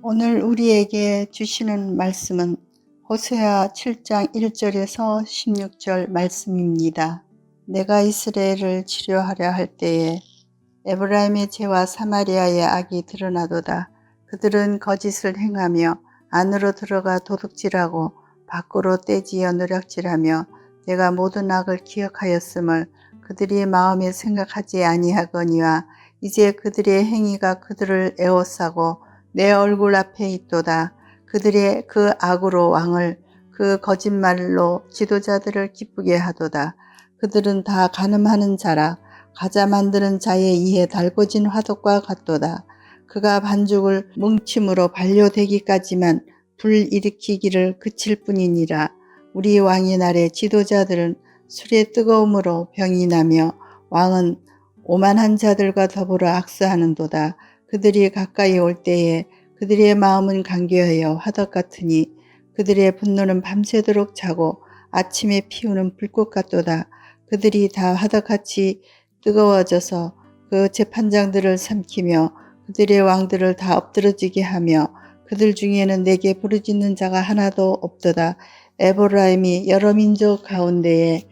오늘 우리에게 주시는 말씀은 호세아 7장 1절에서 16절 말씀입니다. 내가 이스라엘을 치료하려 할 때에 에브라임의 죄와 사마리아의 악이 드러나도다. 그들은 거짓을 행하며 안으로 들어가 도둑질하고 밖으로 떼지어 노략질하며 내가 모든 악을 기억하였음을 그들이 마음에 생각하지 아니하거니와 이제 그들의 행위가 그들을 에워싸고 내 얼굴 앞에 있도다. 그들의 그 악으로 왕을 그 거짓말로 지도자들을 기쁘게 하도다. 그들은 다 간음하는 자라 가자 만드는 자의 이에 달궈진 화덕과 같도다. 그가 반죽을 뭉침으로 반려되기까지만 불일으키기를 그칠 뿐이니라. 우리 왕의 날에 지도자들은 술의 뜨거움으로 병이 나며 왕은 오만한 자들과 더불어 악수하는도다. 그들이 가까이 올 때에 그들의 마음은 간교하여 화덕 같으니 그들의 분노는 밤새도록 차고 아침에 피우는 불꽃 같도다. 그들이 다 화덕같이 뜨거워져서 그 재판장들을 삼키며 그들의 왕들을 다 엎드러지게 하며 그들 중에는 내게 부르짖는 자가 하나도 없도다. 에브라임이 여러 민족 가운데에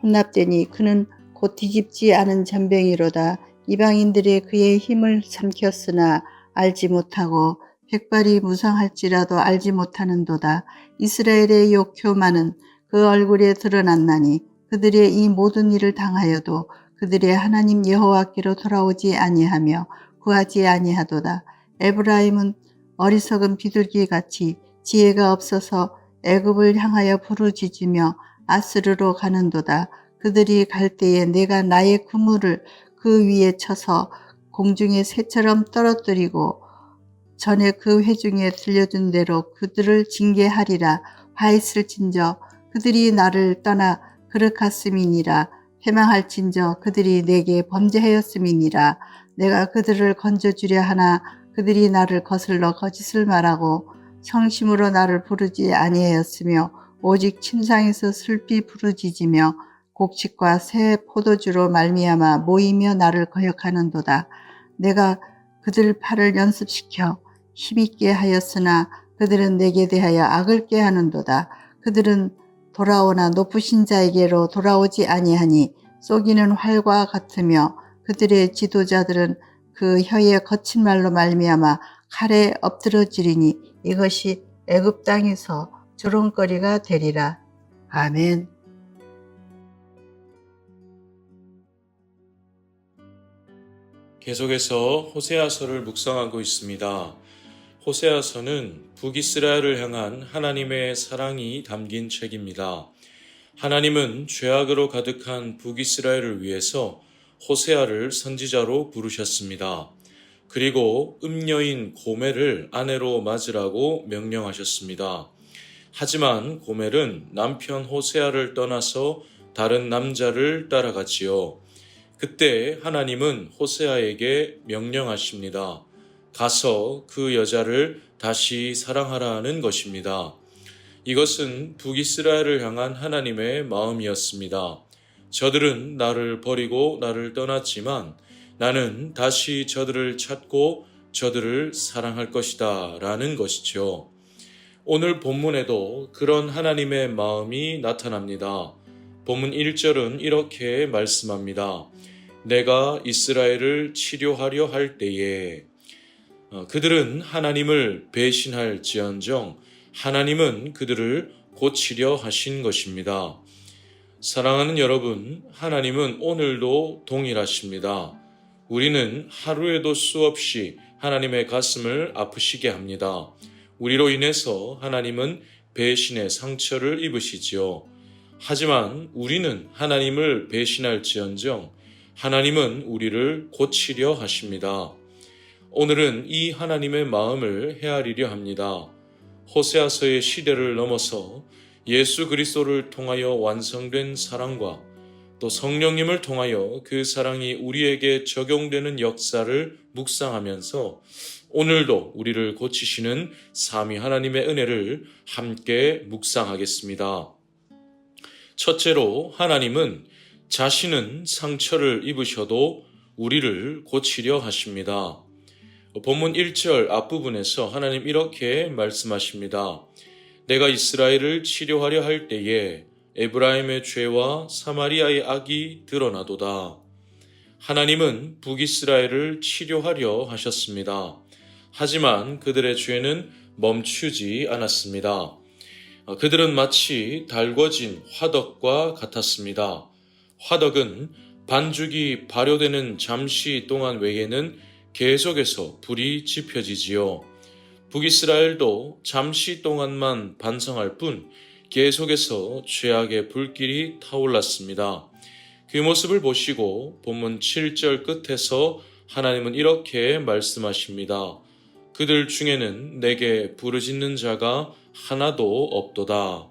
혼납되니 그는 곧 뒤집지 않은 전병이로다. 이방인들이 그의 힘을 삼켰으나 알지 못하고 백발이 무성할지라도 알지 못하는도다. 이스라엘의 욕효만은 그 얼굴에 드러났나니 그들의 이 모든 일을 당하여도 그들의 하나님 여호와께로 돌아오지 아니하며 구하지 아니하도다. 에브라임은 어리석은 비둘기같이 지혜가 없어서 애굽을 향하여 부르짖으며 아스르로 가는도다. 그들이 갈 때에 내가 나의 그물을 그 위에 쳐서 공중의 새처럼 떨어뜨리고 전에 그 회중에 들려준 대로 그들을 징계하리라. 화했을진저 그들이 나를 떠나 그릇갔음이니라. 패망할진저 그들이 내게 범죄하였음이니라. 내가 그들을 건져주려 하나 그들이 나를 거슬러 거짓을 말하고 성심으로 나를 부르지 아니하였으며 오직 침상에서 슬피 부르짖으며 곡식과 새 포도주로 말미암아 모이며 나를 거역하는도다. 내가 그들 팔을 연습시켜 힘있게 하였으나 그들은 내게 대하여 악을 꾀하는도다. 그들은 돌아오나 높으신 자에게로 돌아오지 아니하니 쏘기는 활과 같으며 그들의 지도자들은 그 혀의 거친 말로 말미암아 칼에 엎드러지리니 이것이 애굽 땅에서 조롱거리가 되리라. 아멘. 계속해서 호세아서를 묵상하고 있습니다. 호세아서는 북이스라엘을 향한 하나님의 사랑이 담긴 책입니다. 하나님은 죄악으로 가득한 북이스라엘을 위해서 호세아를 선지자로 부르셨습니다. 그리고 음녀인 고멜을 아내로 맞으라고 명령하셨습니다. 하지만 고멜은 남편 호세아를 떠나서 다른 남자를 따라갔지요. 그때 하나님은 호세아에게 명령하십니다. 가서 그 여자를 다시 사랑하라는 것입니다. 이것은 북이스라엘을 향한 하나님의 마음이었습니다. 저들은 나를 버리고 나를 떠났지만 나는 다시 저들을 찾고 저들을 사랑할 것이다 라는 것이죠. 오늘 본문에도 그런 하나님의 마음이 나타납니다. 본문 1절은 이렇게 말씀합니다. 내가 이스라엘을 치료하려 할 때에 그들은 하나님을 배신할지언정 하나님은 그들을 고치려 하신 것입니다. 사랑하는 여러분, 하나님은 오늘도 동일하십니다. 우리는 하루에도 수없이 하나님의 가슴을 아프시게 합니다. 우리로 인해서 하나님은 배신의 상처를 입으시지요. 하지만 우리는 하나님을 배신할지언정 하나님은 우리를 고치려 하십니다. 오늘은 이 하나님의 마음을 헤아리려 합니다. 호세아서의 시대를 넘어서 예수 그리스도를 통하여 완성된 사랑과 또 성령님을 통하여 그 사랑이 우리에게 적용되는 역사를 묵상하면서 오늘도 우리를 고치시는 삼위 하나님의 은혜를 함께 묵상하겠습니다. 첫째로 하나님은 자신은 상처를 입으셔도 우리를 고치려 하십니다. 본문 1절 앞부분에서 하나님 이렇게 말씀하십니다. 내가 이스라엘을 치료하려 할 때에 에브라임의 죄와 사마리아의 악이 드러나도다. 하나님은 북이스라엘을 치료하려 하셨습니다. 하지만 그들의 죄는 멈추지 않았습니다. 그들은 마치 달궈진 화덕과 같았습니다. 화덕은 반죽이 발효되는 잠시 동안 외에는 계속해서 불이 지펴지지요. 북이스라엘도 잠시 동안만 반성할 뿐 계속해서 죄악의 불길이 타올랐습니다. 그 모습을 보시고 본문 7절 끝에서 하나님은 이렇게 말씀하십니다. 그들 중에는 내게 부르짖는 자가 하나도 없도다.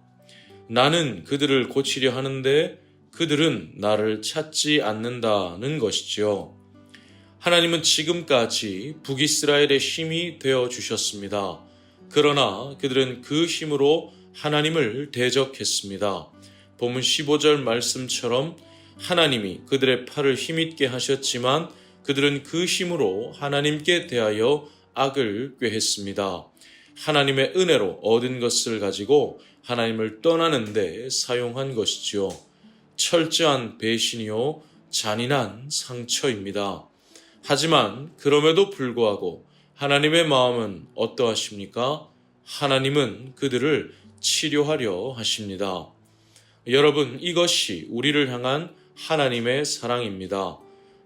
나는 그들을 고치려 하는데 그들은 나를 찾지 않는다는 것이지요. 하나님은 지금까지 북이스라엘의 힘이 되어 주셨습니다. 그러나 그들은 그 힘으로 하나님을 대적했습니다. 본문 15절 말씀처럼 하나님이 그들의 팔을 힘있게 하셨지만 그들은 그 힘으로 하나님께 대하여 악을 꾀했습니다. 하나님의 은혜로 얻은 것을 가지고 하나님을 떠나는 데 사용한 것이지요. 철저한 배신이요 잔인한 상처입니다. 하지만 그럼에도 불구하고 하나님의 마음은 어떠하십니까? 하나님은 그들을 치료하려 하십니다. 여러분, 이것이 우리를 향한 하나님의 사랑입니다.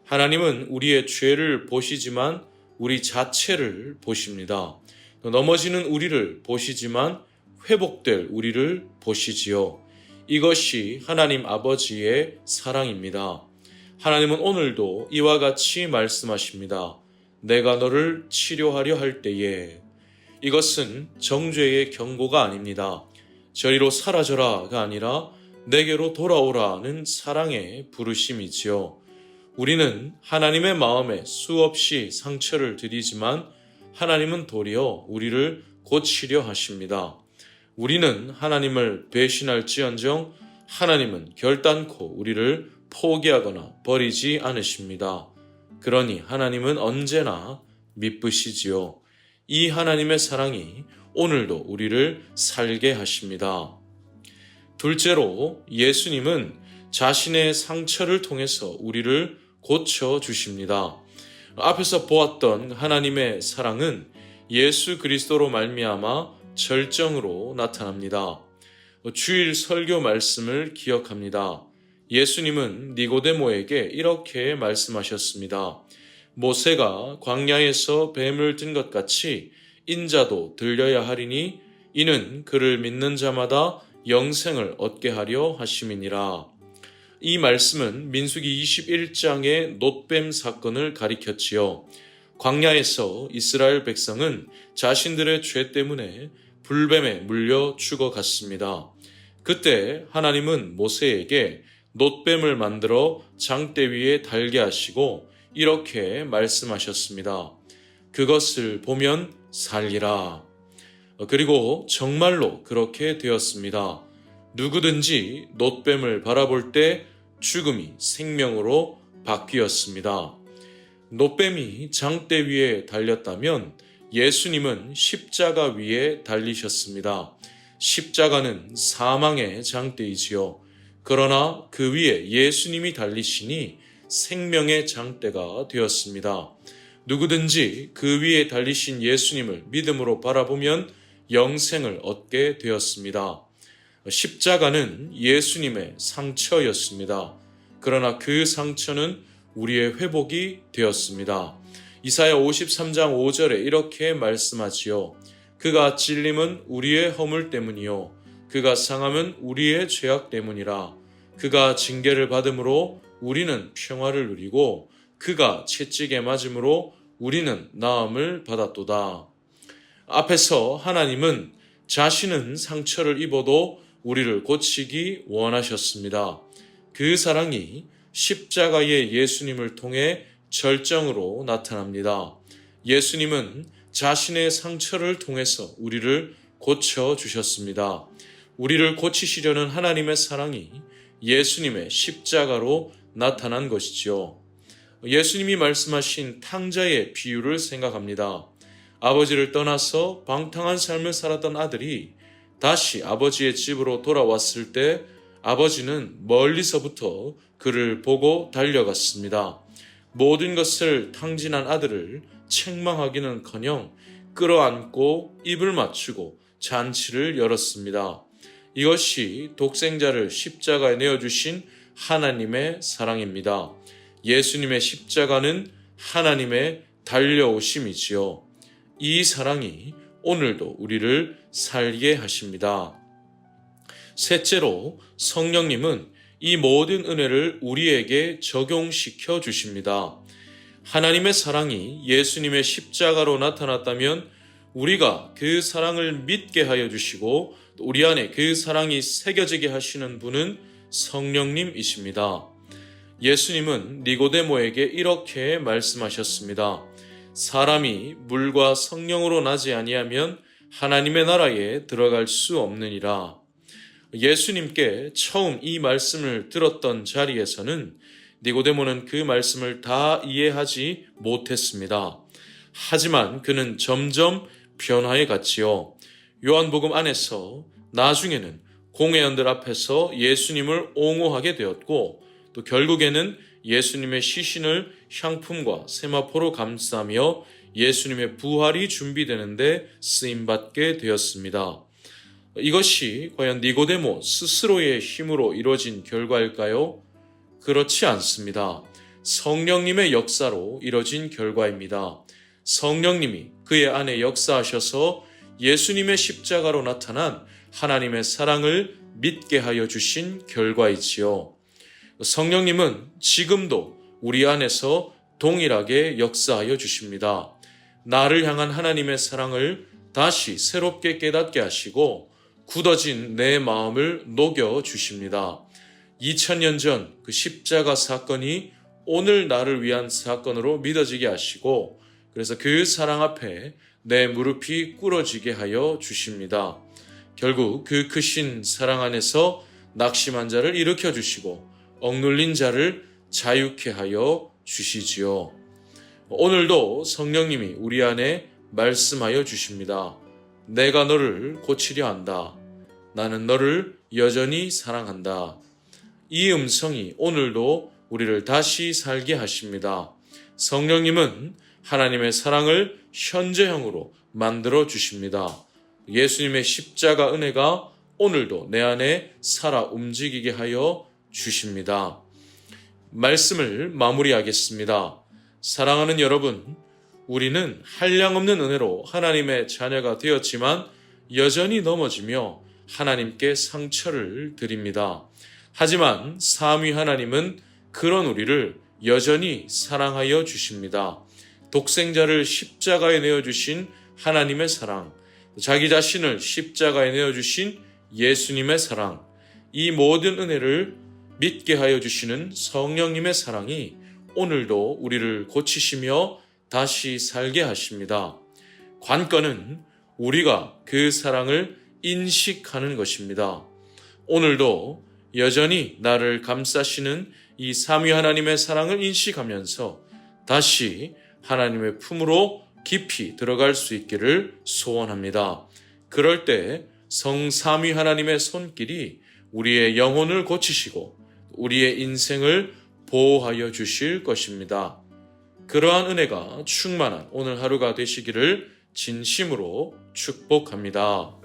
하나님은 우리의 죄를 보시지만 우리 자체를 보십니다. 넘어지는 우리를 보시지만 회복될 우리를 보시지요. 이것이 하나님 아버지의 사랑입니다. 하나님은 오늘도 이와 같이 말씀하십니다. 내가 너를 치료하려 할 때에. 이것은 정죄의 경고가 아닙니다. 저리로 사라져라가 아니라 내게로 돌아오라는 사랑의 부르심이지요. 우리는 하나님의 마음에 수없이 상처를 드리지만 하나님은 도리어 우리를 고치려 하십니다. 우리는 하나님을 배신할지언정 하나님은 결단코 우리를 포기하거나 버리지 않으십니다. 그러니 하나님은 언제나 미쁘시지요. 이 하나님의 사랑이 오늘도 우리를 살게 하십니다. 둘째로 예수님은 자신의 상처를 통해서 우리를 고쳐주십니다. 앞에서 보았던 하나님의 사랑은 예수 그리스도로 말미암아 절정으로 나타납니다. 주일 설교 말씀을 기억합니다. 예수님은 니고데모에게 이렇게 말씀하셨습니다. 모세가 광야에서 뱀을 든 것 같이 인자도 들려야 하리니 이는 그를 믿는 자마다 영생을 얻게 하려 하심이니라. 이 말씀은 민수기 21장의 놋뱀 사건을 가리켰지요. 광야에서 이스라엘 백성은 자신들의 죄 때문에 불뱀에 물려 죽어갔습니다. 그때 하나님은 모세에게 놋뱀을 만들어 장대 위에 달게 하시고 이렇게 말씀하셨습니다. 그것을 보면 살리라. 그리고 정말로 그렇게 되었습니다. 누구든지 놋뱀을 바라볼 때 죽음이 생명으로 바뀌었습니다. 놋뱀이 장대 위에 달렸다면 예수님은 십자가 위에 달리셨습니다. 십자가는 사망의 장대이지요. 그러나 그 위에 예수님이 달리시니 생명의 장대가 되었습니다. 누구든지 그 위에 달리신 예수님을 믿음으로 바라보면 영생을 얻게 되었습니다. 십자가는 예수님의 상처였습니다. 그러나 그 상처는 우리의 회복이 되었습니다. 이사야 53장 5절에 이렇게 말씀하지요. 그가 찔림은 우리의 허물 때문이요 그가 상함은 우리의 죄악 때문이라. 그가 징계를 받음으로 우리는 평화를 누리고 그가 채찍에 맞음으로 우리는 나음을 받았도다. 앞에서 하나님은 자신은 상처를 입어도 우리를 고치기 원하셨습니다. 그 사랑이 십자가의 예수님을 통해 절정으로 나타납니다. 예수님은 자신의 상처를 통해서 우리를 고쳐주셨습니다. 우리를 고치시려는 하나님의 사랑이 예수님의 십자가로 나타난 것이죠. 예수님이 말씀하신 탕자의 비유를 생각합니다. 아버지를 떠나서 방탕한 삶을 살았던 아들이 다시 아버지의 집으로 돌아왔을 때 아버지는 멀리서부터 그를 보고 달려갔습니다. 모든 것을 탕진한 아들을 책망하기는커녕 끌어안고 입을 맞추고 잔치를 열었습니다. 이것이 독생자를 십자가에 내어주신 하나님의 사랑입니다. 예수님의 십자가는 하나님의 달려오심이지요. 이 사랑이 오늘도 우리를 살게 하십니다. 셋째로 성령님은 이 모든 은혜를 우리에게 적용시켜 주십니다. 하나님의 사랑이 예수님의 십자가로 나타났다면 우리가 그 사랑을 믿게 하여 주시고 우리 안에 그 사랑이 새겨지게 하시는 분은 성령님이십니다. 예수님은 니고데모에게 이렇게 말씀하셨습니다. 사람이 물과 성령으로 나지 아니하면 하나님의 나라에 들어갈 수 없느니라. 예수님께 처음 이 말씀을 들었던 자리에서는 니고데모는 그 말씀을 다 이해하지 못했습니다. 하지만 그는 점점 변화해 갔지요. 요한복음 안에서 나중에는 공회원들 앞에서 예수님을 옹호하게 되었고 또 결국에는 예수님의 시신을 향품과 세마포로 감싸며 예수님의 부활이 준비되는데 쓰임받게 되었습니다. 이것이 과연 니고데모 스스로의 힘으로 이루어진 결과일까요? 그렇지 않습니다. 성령님의 역사로 이루어진 결과입니다. 성령님이 그의 안에 역사하셔서 예수님의 십자가로 나타난 하나님의 사랑을 믿게 하여 주신 결과이지요. 성령님은 지금도 우리 안에서 동일하게 역사하여 주십니다. 나를 향한 하나님의 사랑을 다시 새롭게 깨닫게 하시고 굳어진 내 마음을 녹여 주십니다. 2000년 전 그 십자가 사건이 오늘 나를 위한 사건으로 믿어지게 하시고 그래서 그 사랑 앞에 내 무릎이 꿇어지게 하여 주십니다. 결국 그 크신 사랑 안에서 낙심한 자를 일으켜 주시고 억눌린 자를 자유케 하여 주시지요. 오늘도 성령님이 우리 안에 말씀하여 주십니다. 내가 너를 고치려 한다. 나는 너를 여전히 사랑한다. 이 음성이 오늘도 우리를 다시 살게 하십니다. 성령님은 하나님의 사랑을 현재형으로 만들어 주십니다. 예수님의 십자가 은혜가 오늘도 내 안에 살아 움직이게 하여 주십니다. 말씀을 마무리하겠습니다. 사랑하는 여러분, 우리는 한량없는 은혜로 하나님의 자녀가 되었지만 여전히 넘어지며 하나님께 상처를 드립니다. 하지만 삼위 하나님은 그런 우리를 여전히 사랑하여 주십니다. 독생자를 십자가에 내어주신 하나님의 사랑, 자기 자신을 십자가에 내어주신 예수님의 사랑, 이 모든 은혜를 믿게 하여 주시는 성령님의 사랑이 오늘도 우리를 고치시며 다시 살게 하십니다. 관건은 우리가 그 사랑을 인식하는 것입니다. 오늘도 여전히 나를 감싸시는 이 삼위 하나님의 사랑을 인식하면서 다시 하나님의 품으로 깊이 들어갈 수 있기를 소원합니다. 그럴 때 성삼위 하나님의 손길이 우리의 영혼을 고치시고 우리의 인생을 보호하여 주실 것입니다. 그러한 은혜가 충만한 오늘 하루가 되시기를 진심으로 축복합니다.